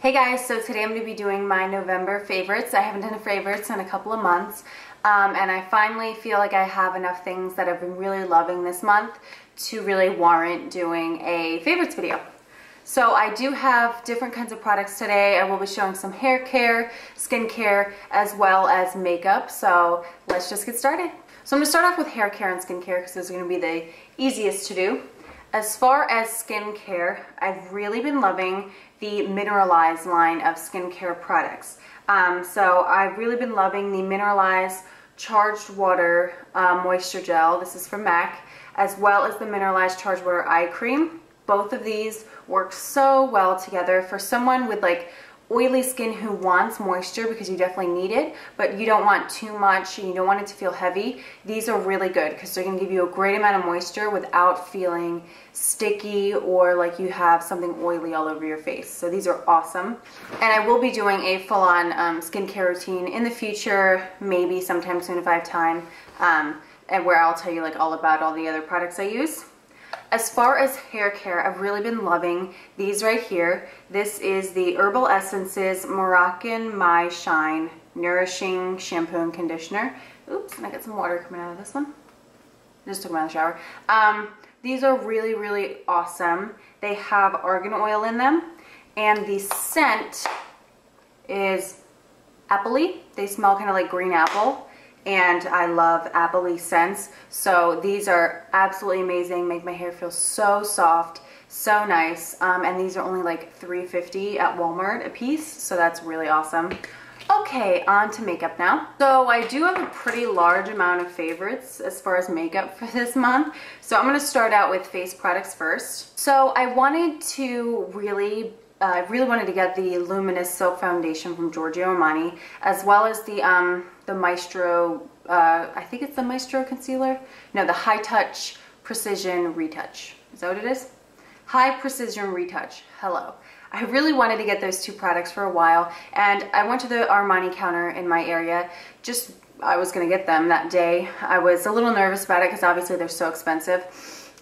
Hey guys, so today I'm going to be doing my November favorites. I haven't done a favorites in a couple of months, and I finally feel like I have enough things that I've been really loving this month to really warrant doing a favorites video. So I do have different kinds of products today. I will be showing some hair care, skin care, as well as makeup. So let's just get started. So I'm going to start off with hair care and skin care because those are going to be the easiest to do. As far as skincare, I've really been loving the Mineralize line of skincare products. So I've really been loving the Mineralize Charged Water Moisture Gel. This is from MAC, as well as the Mineralize Charged Water Eye Cream. Both of these work so well together for someone with like oily skin who wants moisture, because you definitely need it, but you don't want too much and you don't want it to feel heavy. These are really good because they're going to give you a great amount of moisture without feeling sticky or like you have something oily all over your face. So these are awesome. And I will be doing a full-on skincare routine in the future, maybe sometime soon if I have time, and where I'll tell you like all about all the other products I use. As far as hair care, I've really been loving these right here. This is the Herbal Essences Morrocan My Shine Nourishing Shampoo and Conditioner. Oops, and I got some water coming out of this one. I just took them out of the shower. These are really, really awesome. They have argan oil in them, and the scent is appley. They smell kind of like green apple. And I love appley scents, so these are absolutely amazing, make my hair feel so soft, so nice, and these are only like $3.50 at Walmart a piece, so that's really awesome. Okay, on to makeup now. So I do have a pretty large amount of favorites as far as makeup for this month, so I'm going to start out with face products first. So I wanted to really wanted to get the Luminous Silk Foundation from Giorgio Armani, as well as the Maestro, I think it's the Maestro Concealer? No, the High Touch Precision Retouch. Is that what it is? High Precision Retouch. Hello. I really wanted to get those two products for a while, and I went to the Armani counter in my area. I was going to get them that day. I was a little nervous about it because obviously they're so expensive.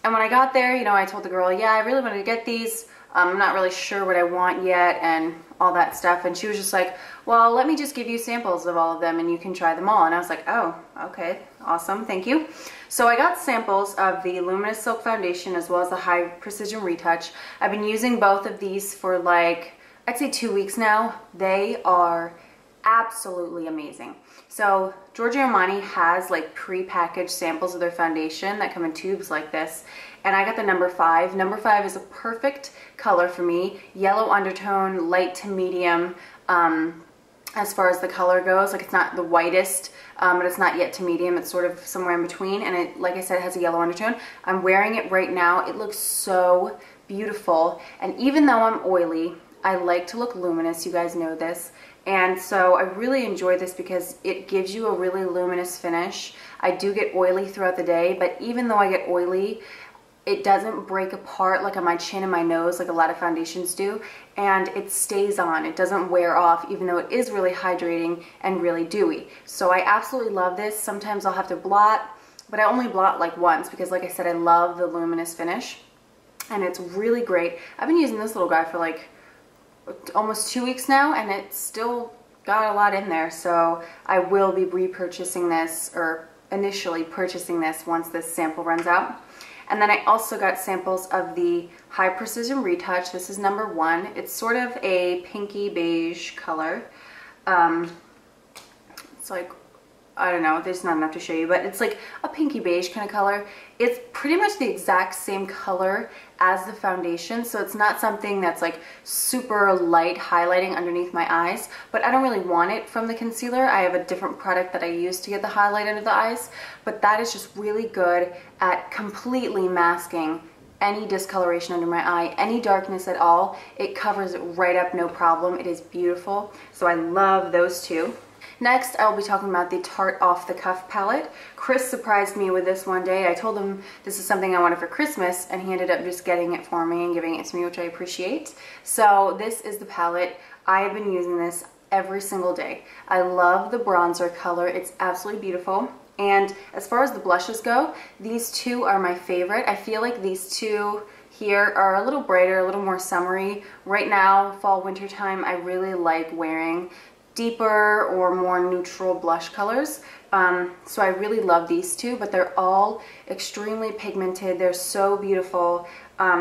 And when I got there, you know, I told the girl, yeah, I really wanted to get these. I'm not really sure what I want yet and all that stuff, and she was just like, well, let me just give you samples of all of them and you can try them all. And I was like, oh, okay, awesome, thank you. So I got samples of the Luminous Silk Foundation as well as the High Precision Retouch. I've been using both of these for like, I'd say 2 weeks now. They are absolutely amazing. So Giorgio Armani has like pre-packaged samples of their foundation that come in tubes like this, and I got the number 5. Number 5 is a perfect color for me. Yellow undertone, light to medium as far as the color goes. Like, it's not the whitest, but it's not yet to medium. It's sort of somewhere in between, and it, like I said, has a yellow undertone. I'm wearing it right now. It looks so beautiful, and even though I'm oily, I like to look luminous. You guys know this. And so I really enjoy this because it gives you a really luminous finish. I do get oily throughout the day, but even though I get oily, it doesn't break apart like on my chin and my nose like a lot of foundations do, and it stays on. It doesn't wear off, even though it is really hydrating and really dewy. So I absolutely love this. Sometimes I'll have to blot, but I only blot like once because, like I said, I love the luminous finish, and it's really great. I've been using this little guy for like almost 2 weeks now, and it's still got a lot in there, so I will be repurchasing this, or initially purchasing this once this sample runs out. And then I also got samples of the High Precision Retouch. This is number 1. It's sort of a pinky beige color. It's like, I don't know, there's not enough to show you, but it's like a pinky beige kind of color. It's pretty much the exact same color as the foundation, so it's not something that's like super light highlighting underneath my eyes, but I don't really want it from the concealer. I have a different product that I use to get the highlight under the eyes, but that is just really good at completely masking any discoloration under my eye, any darkness at all. It covers it right up, no problem. It is beautiful, so I love those two. Next, I'll be talking about the Tarte Off the Cuff palette. Chris surprised me with this one day. I told him this is something I wanted for Christmas, and he ended up just getting it for me and giving it to me, which I appreciate. So this is the palette. I have been using this every single day. I love the bronzer color. It's absolutely beautiful. And as far as the blushes go, these two are my favorite. I feel like these two here are a little brighter, a little more summery. Right now, fall, winter time, I really like wearing deeper or more neutral blush colors. So I really love these two, but they're all extremely pigmented. They're so beautiful,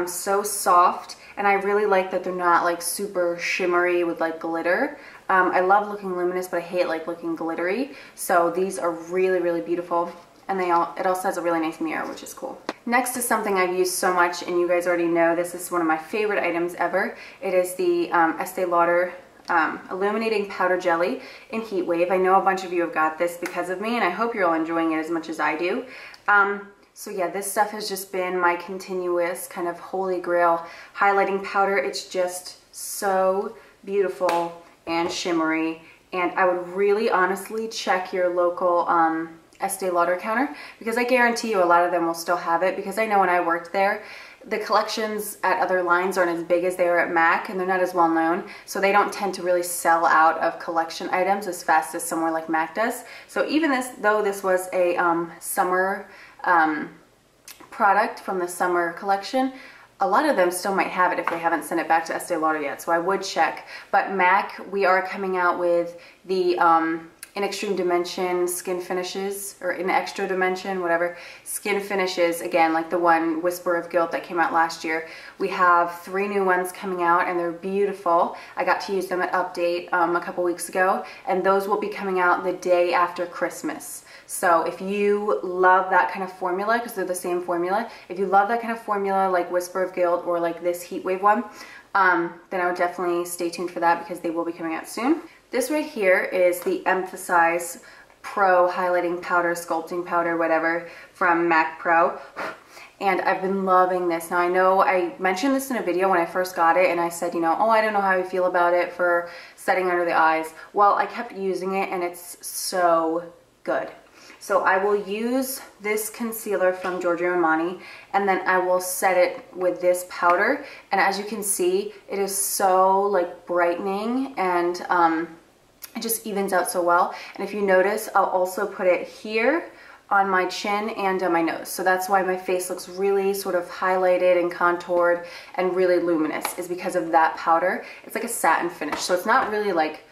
so soft, and I really like that they're not like super shimmery with like glitter. I love looking luminous, but I hate like looking glittery. So these are really, really beautiful. And it also has a really nice mirror, which is cool. Next is something I've used so much, and you guys already know this is one of my favorite items ever. It is the Estee Lauder Illuminating Powder Jelly in Heat Wave. I know a bunch of you have got this because of me, and I hope you're all enjoying it as much as I do. So yeah, this stuff has just been my continuous kind of holy grail highlighting powder. It's just so beautiful and shimmery, and I would really honestly check your local Estee Lauder counter, because I guarantee you a lot of them will still have it, because I know when I worked there, the collections at other lines aren't as big as they are at MAC, and they're not as well known, so they don't tend to really sell out of collection items as fast as somewhere like MAC does. So even though this was a summer product from the summer collection, a lot of them still might have it if they haven't sent it back to Estee Lauder yet, so I would check. But MAC, we are coming out with the in Extreme Dimension skin finishes, or in Extra Dimension, whatever, skin finishes, again, like the one Whisper of Guilt that came out last year. We have 3 new ones coming out, and they're beautiful. I got to use them at Update a couple weeks ago, and those will be coming out the day after Christmas. So if you love that kind of formula, because they're the same formula, if you love that kind of formula like Whisper of Guilt or like this Heat Wave one, then I would definitely stay tuned for that, because they will be coming out soon. This right here is the Emphasize Pro Highlighting Powder, Sculpting Powder, whatever, from MAC Pro. And I've been loving this. Now I know I mentioned this in a video when I first got it, and I said, you know, oh, I don't know how I feel about it for setting under the eyes. Well, I kept using it, and it's so good. So I will use this concealer from Giorgio Armani, and then I will set it with this powder. And as you can see, it is so like brightening, and it just evens out so well. And if you notice, I'll also put it here on my chin and on my nose. So that's why my face looks really sort of highlighted and contoured and really luminous, is because of that powder. It's like a satin finish. So it's not really like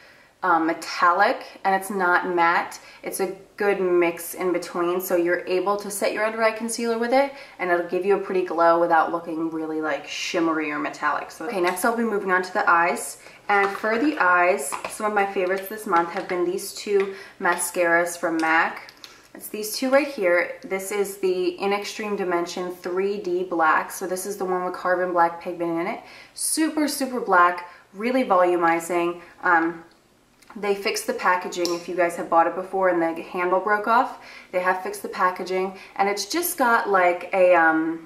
metallic, and it's not matte. It's a good mix in between, so you're able to set your under eye concealer with it, and it'll give you a pretty glow without looking really like shimmery or metallic. So okay, next I'll be moving on to the eyes. And for the eyes, some of my favorites this month have been these 2 mascaras from MAC. It's these 2 right here. This is the In Extreme Dimension 3D Black. So this is the one with carbon black pigment in it. Super, super black, really volumizing. They fixed the packaging. If you guys have bought it before and the handle broke off, they have fixed the packaging, and it's just got like a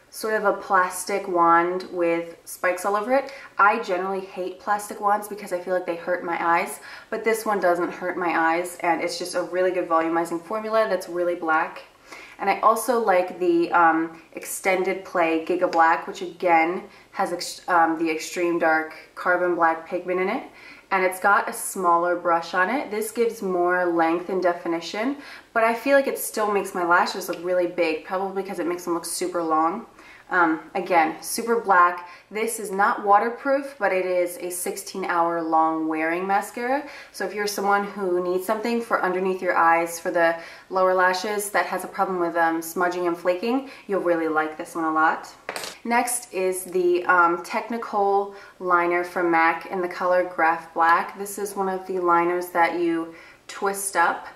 sort of a plastic wand with spikes all over it. I generally hate plastic wands because I feel like they hurt my eyes, but this one doesn't hurt my eyes, and it's just a really good volumizing formula that's really black. And I also like the Extended Play Gigablack, which again has the extreme dark carbon black pigment in it. And it's got a smaller brush on it. This gives more length and definition, but I feel like it still makes my lashes look really big, probably because it makes them look super long. Again, super black. This is not waterproof, but it is a 16-hour long wearing mascara. So if you're someone who needs something for underneath your eyes for the lower lashes that has a problem with smudging and flaking, you'll really like this one a lot. Next is the Technakohl liner from MAC in the color Graphblack. This is one of the liners that you twist up.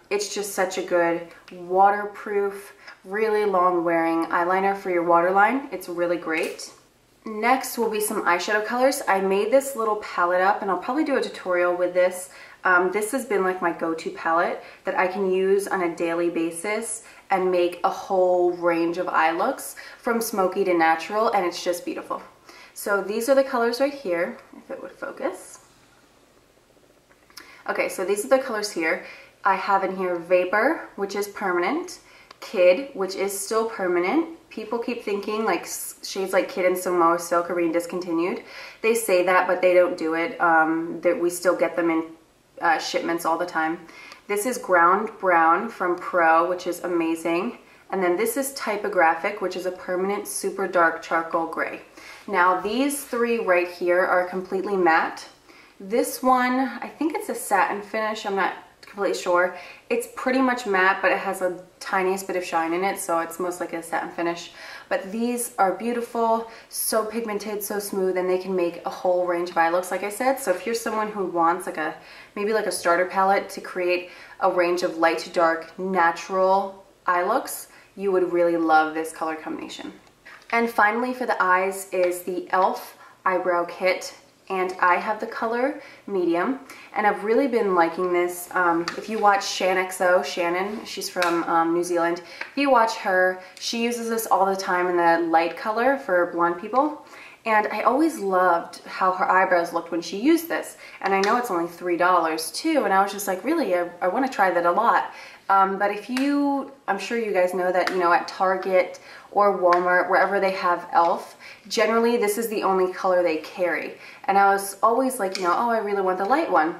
It's just such a good waterproof, really long wearing eyeliner for your waterline. It's really great. Next will be some eyeshadow colors. I made this little palette up, and I'll probably do a tutorial with this. This has been like my go-to palette that I can use on a daily basis and make a whole range of eye looks from smoky to natural, and it's just beautiful. So these are the colors right here, if it would focus. Okay, so these are the colors here. I have in here Vapor, which is permanent, Kid, which is still permanent. People keep thinking like shades like Kid and Samoa Silk are being discontinued. They say that, but they don't do it. We still get them in shipments all the time. This is Ground Brown from Pro, which is amazing. And then this is Typographic, which is a permanent super dark charcoal gray. Now these three right here are completely matte. This one, I think it's a satin finish, I'm not completely sure. It's pretty much matte, but it has a tiniest bit of shine in it, so it's most like a satin finish. But these are beautiful, so pigmented, so smooth, and they can make a whole range of eye looks, like I said. So if you're someone who wants like maybe like a starter palette to create a range of light to dark, natural eye looks, you would really love this color combination. And finally for the eyes is the e.l.f. eyebrow kit. And I have the color medium, and I've really been liking this. If you watch Shannon, she's from New Zealand. If you watch her, she uses this all the time in the light color for blonde people. And I always loved how her eyebrows looked when she used this. And I know it's only $3 too, and I was just like, really, I want to try that a lot. But I'm sure you guys know that, you know, at Target or Walmart, wherever they have e.l.f., generally this is the only color they carry. And I was always like, you know, oh, I really want the light one.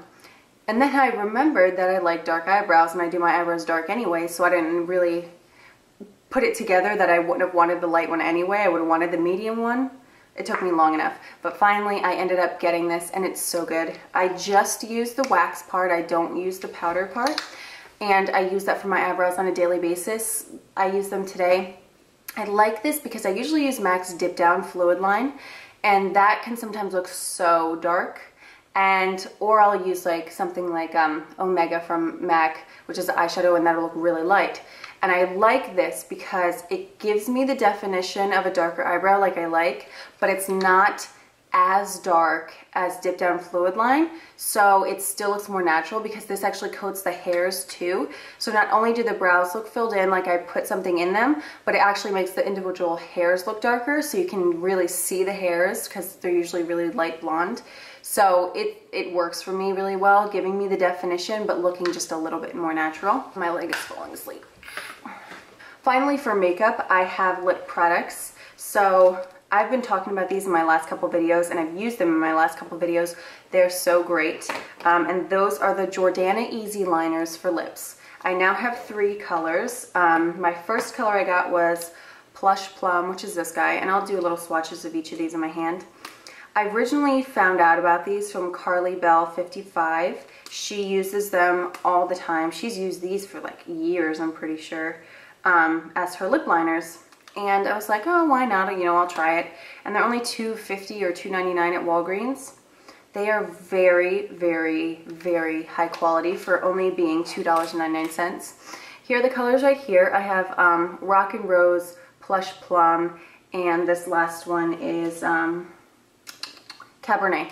And then I remembered that I like dark eyebrows, and I do my eyebrows dark anyway, so I didn't really put it together that I wouldn't have wanted the light one anyway. I would have wanted the medium one. It took me long enough, but finally I ended up getting this, and it's so good. I just use the wax part, I don't use the powder part, and I use that for my eyebrows on a daily basis. I use them today. I like this because I usually use MAC's Dip Down Fluid Line, and that can sometimes look so dark. Or I'll use like something like Omega from MAC, which is an eyeshadow, and that'll look really light. And I like this because it gives me the definition of a darker eyebrow like I like, but it's not as dark as Dip Down Fluid Line, so it still looks more natural because this actually coats the hairs too. So not only do the brows look filled in like I put something in them, but it actually makes the individual hairs look darker, so you can really see the hairs because they're usually really light blonde. So it works for me really well, giving me the definition but looking just a little bit more natural. My leg is falling asleep. Finally, for makeup, I have lip products. So I've been talking about these in my last couple videos, and I've used them in my last couple videos. They're so great. And those are the Jordana Easy Liners for lips. I now have 3 colors. My first color I got was Plush Plum, which is this guy, and I'll do little swatches of each of these in my hand. I originally found out about these from Carly Bell 55. She uses them all the time. She's used these for like years, I'm pretty sure, as her lip liners. And I was like, oh, why not? You know, I'll try it. And they're only $2.50 or $2.99 at Walgreens. They are very, very, very high quality for only being $2.99. Here are the colors right here. I have Rock and Rose, Plush Plum, and this last one is Cabernet.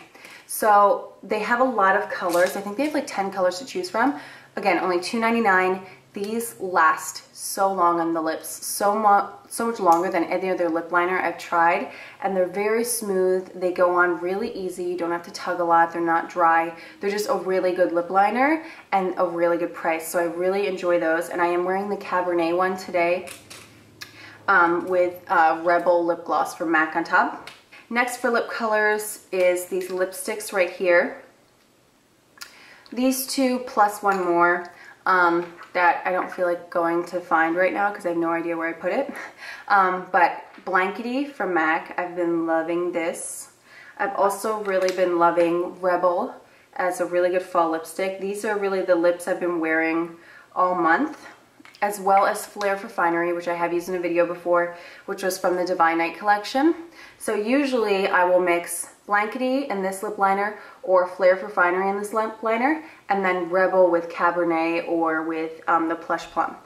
So they have a lot of colors. I think they have like 10 colors to choose from. Again, only $2.99. These last so long on the lips, so much longer than any other lip liner I've tried, and they're very smooth. They go on really easy. You don't have to tug a lot. They're not dry. They're just a really good lip liner and a really good price, so I really enjoy those. And I am wearing the Cabernet one today with Rebel lip gloss from MAC on top. Next for lip colors is these lipsticks right here. These two plus one more. That I don't feel like going to find right now because I have no idea where I put it. But Blankety from MAC, I've been loving this. I've also really been loving Rebel as a really good fall lipstick. These are really the lips I've been wearing all month, as well as Flair for Finery, which I have used in a video before, which was from the Divine Night collection. So usually I will mix Blankety in this lip liner or Flair for Finery in this lip liner, and then Rebel with Cabernet or with the Plush Plum.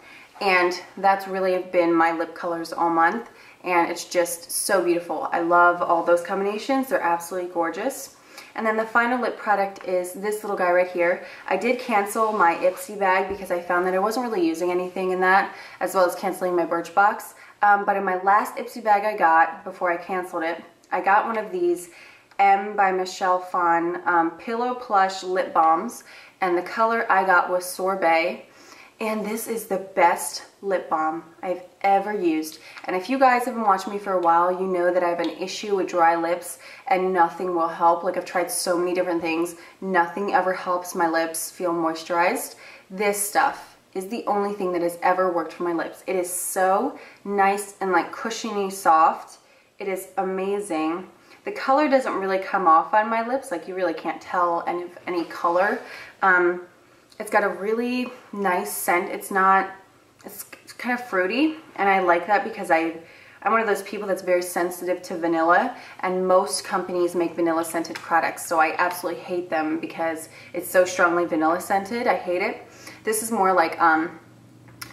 And that's really been my lip colors all month, and it's just so beautiful. I love all those combinations. They're absolutely gorgeous. And then the final lip product is this little guy right here. I did cancel my Ipsy bag because I found that I wasn't really using anything in that, as well as canceling my Birchbox. But in my last Ipsy bag I got, before I canceled it, I got one of these M by Michelle Phan Pillow Plush Lip Balms, and the color I got was Sorbet. And this is the best lip balm I've ever used. And if you guys have been watching me for a while, you know that I have an issue with dry lips and nothing will help. Like, I've tried so many different things. Nothing ever helps my lips feel moisturized. This stuff is the only thing that has ever worked for my lips. It is so nice and like cushiony soft. It is amazing. The color doesn't really come off on my lips, like you really can't tell any color. It's got a really nice scent. It's kind of fruity, and I like that because I'm one of those people that's very sensitive to vanilla, and most companies make vanilla scented products, so I absolutely hate them because it's so strongly vanilla scented. I hate it. This is more like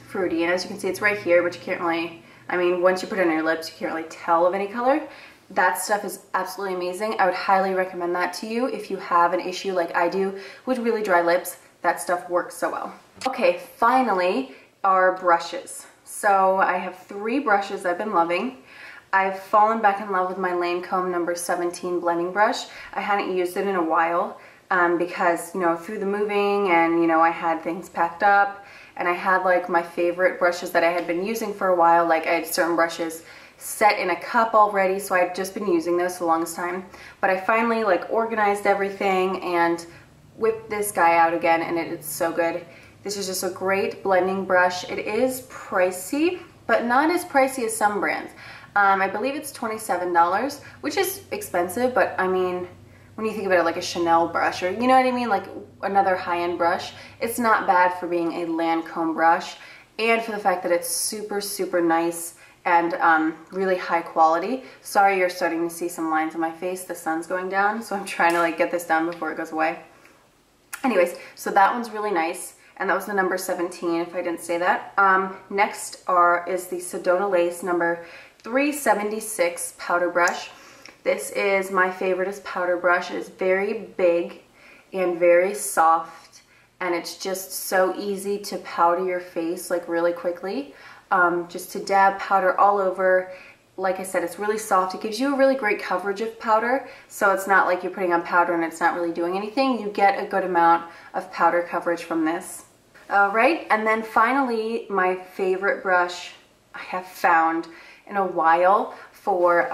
fruity, and as you can see, it's right here, but you can't really, I mean, once you put it on your lips, you can't really tell of any color. That stuff is absolutely amazing. I would highly recommend that to you if you have an issue like I do with really dry lips. That stuff works so well. Okay, finally, our brushes. So I have 3 brushes I've been loving. I've fallen back in love with my Lancome number 17 blending brush. I hadn't used it in a while because, you know, through the moving and, you know, I had things packed up, and I had like my favorite brushes that I had been using for a while. Like I had certain brushes set in a cup already, so I've just been using those for the longest time. But I finally like organized everything and whipped this guy out again, and it's so good. This is just a great blending brush. It is pricey, but not as pricey as some brands. I believe it's $27, which is expensive, but I mean, when you think about it like a Chanel brush, or you know what I mean, like another high-end brush, it's not bad for being a Lancome brush, and for the fact that it's super, super nice and really high quality. Sorry you're starting to see some lines on my face. The sun's going down, so I'm trying to like get this done before it goes away. Anyways, so that one's really nice, and that was the number 17 if I didn't say that. Next is the Sedona Lace number 376 powder brush. This is my favoriteest powder brush. It is very big and very soft, and it's just so easy to powder your face like really quickly. Just to dab powder all over. Like I said, it's really soft. It gives you a really great coverage of powder, so it's not like you're putting on powder and it's not really doing anything. You get a good amount of powder coverage from this. Alright, and then finally, my favorite brush I have found in a while for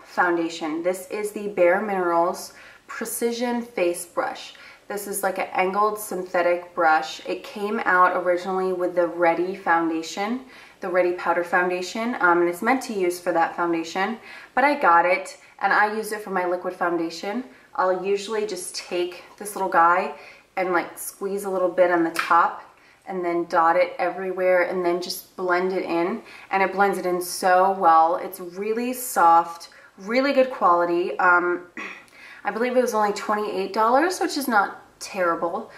foundation. This is the Bare Minerals Precision Face Brush. This is like an angled synthetic brush. It came out originally with the Ready foundation, the Ready Powder Foundation, and it's meant to use for that foundation, but I got it, and I use it for my liquid foundation. I'll usually just take this little guy and like squeeze a little bit on the top, and then dot it everywhere, and then just blend it in, and it blends it in so well. It's really soft, really good quality. I believe it was only $28, which is not terrible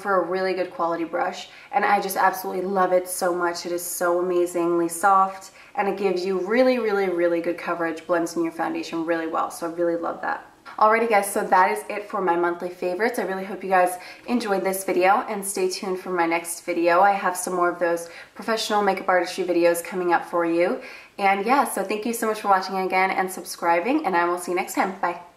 for a really good quality brush, and I just absolutely love it so much. It is so amazingly soft, and it gives you really, really, really good coverage, blends in your foundation really well, so I really love that. Alrighty guys, so that is it for my monthly favorites. I really hope you guys enjoyed this video, and stay tuned for my next video. I have some more of those professional makeup artistry videos coming up for you. And yeah, so thank you so much for watching again and subscribing, and I will see you next time. Bye.